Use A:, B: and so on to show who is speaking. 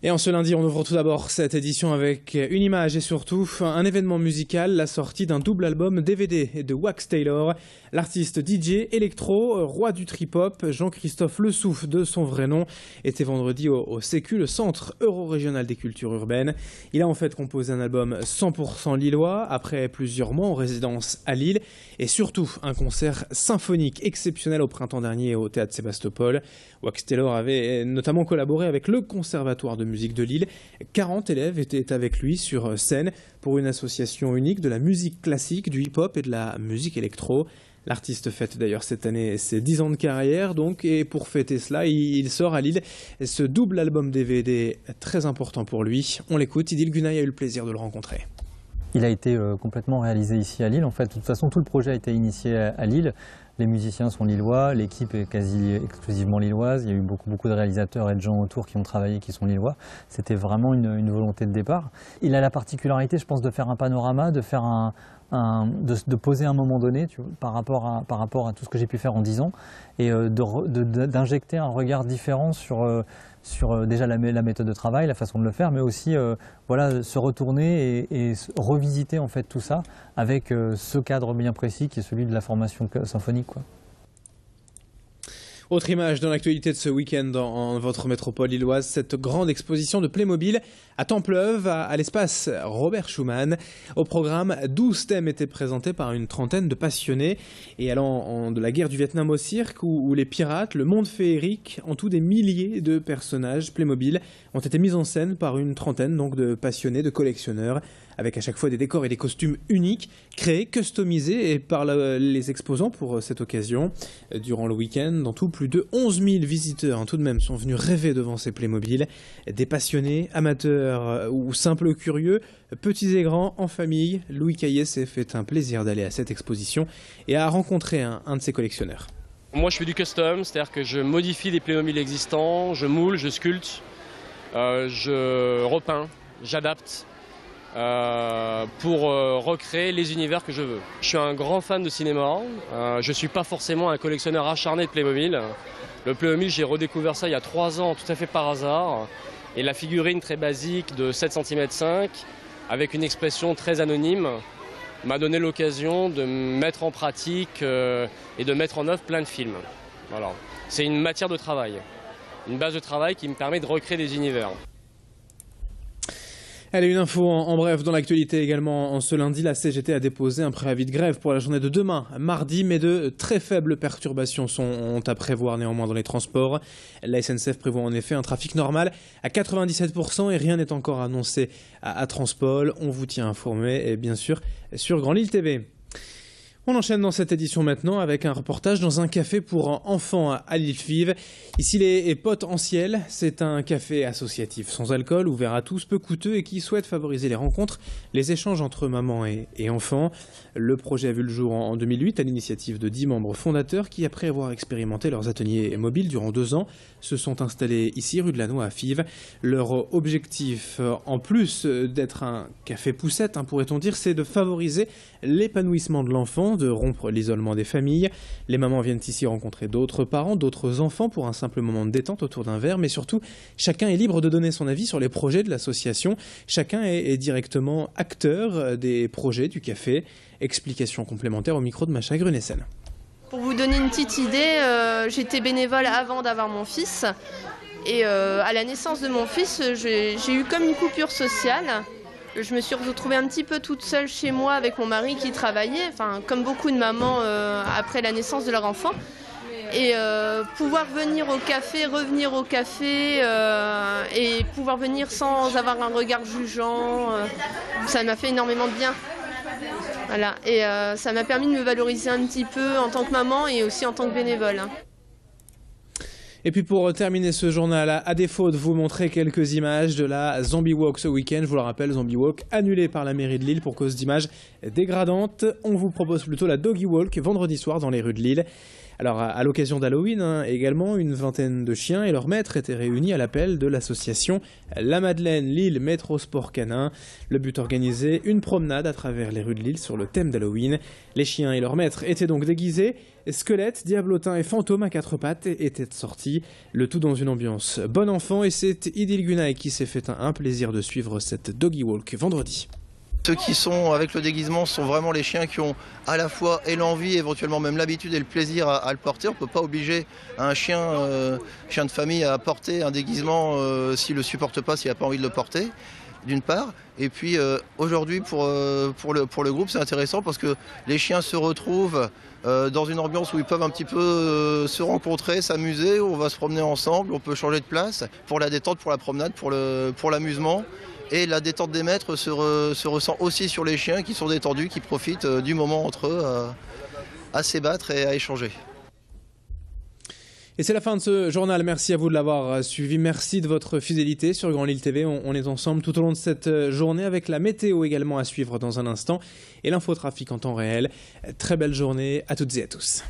A: Et en ce lundi, on ouvre tout d'abord cette édition avec une image et surtout un événement musical, la sortie d'un double album DVD de Wax Taylor. L'artiste DJ électro, roi du trip-hop, Jean-Christophe Lesouf de son vrai nom, était vendredi au Sécu, le Centre Euro-Régional des Cultures Urbaines. Il a en fait composé un album 100% lillois, après plusieurs mois en résidence à Lille, et surtout un concert symphonique exceptionnel au printemps dernier au Théâtre Sébastopol. Wax Taylor avait notamment collaboré avec le Conservatoire de musique de Lille. 40 élèves étaient avec lui sur scène pour une association unique de la musique classique, du hip-hop et de la musique électro. L'artiste fête d'ailleurs cette année ses 10 ans de carrière, donc, et pour fêter cela, il sort à Lille ce double album DVD très important pour lui. On l'écoute, Idil Gunay a eu le plaisir de le rencontrer.
B: Il a été complètement réalisé ici à Lille. En fait, de toute façon, tout le projet a été initié à Lille. Les musiciens sont lillois, l'équipe est quasi exclusivement lilloise. Il y a eu beaucoup de réalisateurs et de gens autour qui ont travaillé, qui sont lillois. C'était vraiment une volonté de départ. Il a la particularité, je pense, de faire un panorama, de faire de poser à un moment donné par rapport à tout ce que j'ai pu faire en 10 ans et d'injecter un regard différent sur déjà la méthode de travail, la façon de le faire, mais aussi voilà, se retourner et revisiter en fait tout ça avec ce cadre bien précis qui est celui de la formation symphonique, quoi.
A: Autre image dans l'actualité de ce week-end en votre métropole lilloise, cette grande exposition de Playmobil à Templeuve, à l'espace Robert Schuman. Au programme, 12 thèmes étaient présentés par une trentaine de passionnés. Et allant de la guerre du Vietnam au cirque ou les pirates, le monde féerique, en tout des milliers de personnages Playmobil ont été mis en scène par une trentaine donc, de passionnés, de collectionneurs, avec à chaque fois des décors et des costumes uniques, créés, customisés et par les exposants pour cette occasion. Durant le week-end, dans tout, plus de 11 000 visiteurs tout de même sont venus rêver devant ces Playmobil. Des passionnés, amateurs ou simples curieux, petits et grands, en famille. Louis Caillé s'est fait un plaisir d'aller à cette exposition et a rencontré un de ses collectionneurs.
C: Moi je fais du custom, c'est-à-dire que je modifie les Playmobil existants, je moule, je sculpte, je repeins, j'adapte. Pour recréer les univers que je veux. Je suis un grand fan de cinéma, je ne suis pas forcément un collectionneur acharné de Playmobil. Le Playmobil, j'ai redécouvert ça il y a 3 ans tout à fait par hasard. Et la figurine très basique de 7,5 cm, avec une expression très anonyme, m'a donné l'occasion de mettre en pratique et de mettre en œuvre plein de films. Voilà. C'est une matière de travail, une base de travail qui me permet de recréer des univers.
A: Allez, une info en bref dans l'actualité également. En ce lundi, la CGT a déposé un préavis de grève pour la journée de demain, mardi, mais de très faibles perturbations sont à prévoir néanmoins dans les transports. La SNCF prévoit en effet un trafic normal à 97% et rien n'est encore annoncé à Transpol. On vous tient informé et bien sûr sur Grand Lille TV. On enchaîne dans cette édition maintenant avec un reportage dans un café pour enfants à Lille-Fives. Ici les Potentiels, c'est un café associatif sans alcool, ouvert à tous, peu coûteux et qui souhaite favoriser les rencontres, les échanges entre mamans et enfants. Le projet a vu le jour en 2008 à l'initiative de 10 membres fondateurs qui, après avoir expérimenté leurs ateliers mobiles durant 2 ans, se sont installés ici rue de la Noix à Fives. Leur objectif, en plus d'être un café poussette, pourrait-on dire, c'est de favoriser l'épanouissement de l'enfant, de rompre l'isolement des familles. Les mamans viennent ici rencontrer d'autres parents, d'autres enfants pour un simple moment de détente autour d'un verre, mais surtout, chacun est libre de donner son avis sur les projets de l'association. Chacun est directement acteur des projets du café. Explication complémentaire au micro de Macha Grunessen.
D: Pour vous donner une petite idée, j'étais bénévole avant d'avoir mon fils. Et à la naissance de mon fils, j'ai eu comme une coupure sociale. Je me suis retrouvée un petit peu toute seule chez moi avec mon mari qui travaillait, comme beaucoup de mamans après la naissance de leur enfant. Et pouvoir venir au café, revenir au café et pouvoir venir sans avoir un regard jugeant, ça m'a fait énormément de bien. Voilà. Et ça m'a permis de me valoriser un petit peu en tant que maman et aussi en tant que bénévole.
A: Et puis pour terminer ce journal, à défaut de vous montrer quelques images de la Zombie Walk ce week-end, je vous le rappelle, Zombie Walk annulée par la mairie de Lille pour cause d'images dégradantes. On vous propose plutôt la Doggy Walk vendredi soir dans les rues de Lille. Alors à l'occasion d'Halloween, également, une vingtaine de chiens et leurs maîtres étaient réunis à l'appel de l'association La Madeleine Lille Métro Sport Canin. Le but, organiser une promenade à travers les rues de Lille sur le thème d'Halloween. Les chiens et leurs maîtres étaient donc déguisés Squelettes, diablotins et fantômes à quatre pattes étaient sortis, le tout dans une ambiance bon enfant, et c'est Idil Gunay qui s'est fait un plaisir de suivre cette doggy walk vendredi.
E: Ceux qui sont avec le déguisement sont vraiment les chiens qui ont à la fois et l'envie, éventuellement même l'habitude et le plaisir à le porter. On ne peut pas obliger un chien de famille à porter un déguisement s'il ne le supporte pas, s'il n'a pas envie de le porter, d'une part. Et puis aujourd'hui pour le groupe c'est intéressant parce que les chiens se retrouvent dans une ambiance où ils peuvent un petit peu se rencontrer, s'amuser, on va se promener ensemble, on peut changer de place pour la détente, pour la promenade, pour l'amusement. Et la détente des maîtres se ressent aussi sur les chiens qui sont détendus, qui profitent du moment entre eux à s'ébattre et à échanger.
A: Et c'est la fin de ce journal. Merci à vous de l'avoir suivi. Merci de votre fidélité sur Grand Lille TV. On est ensemble tout au long de cette journée avec la météo également à suivre dans un instant et l'infotrafic en temps réel. Très belle journée à toutes et à tous.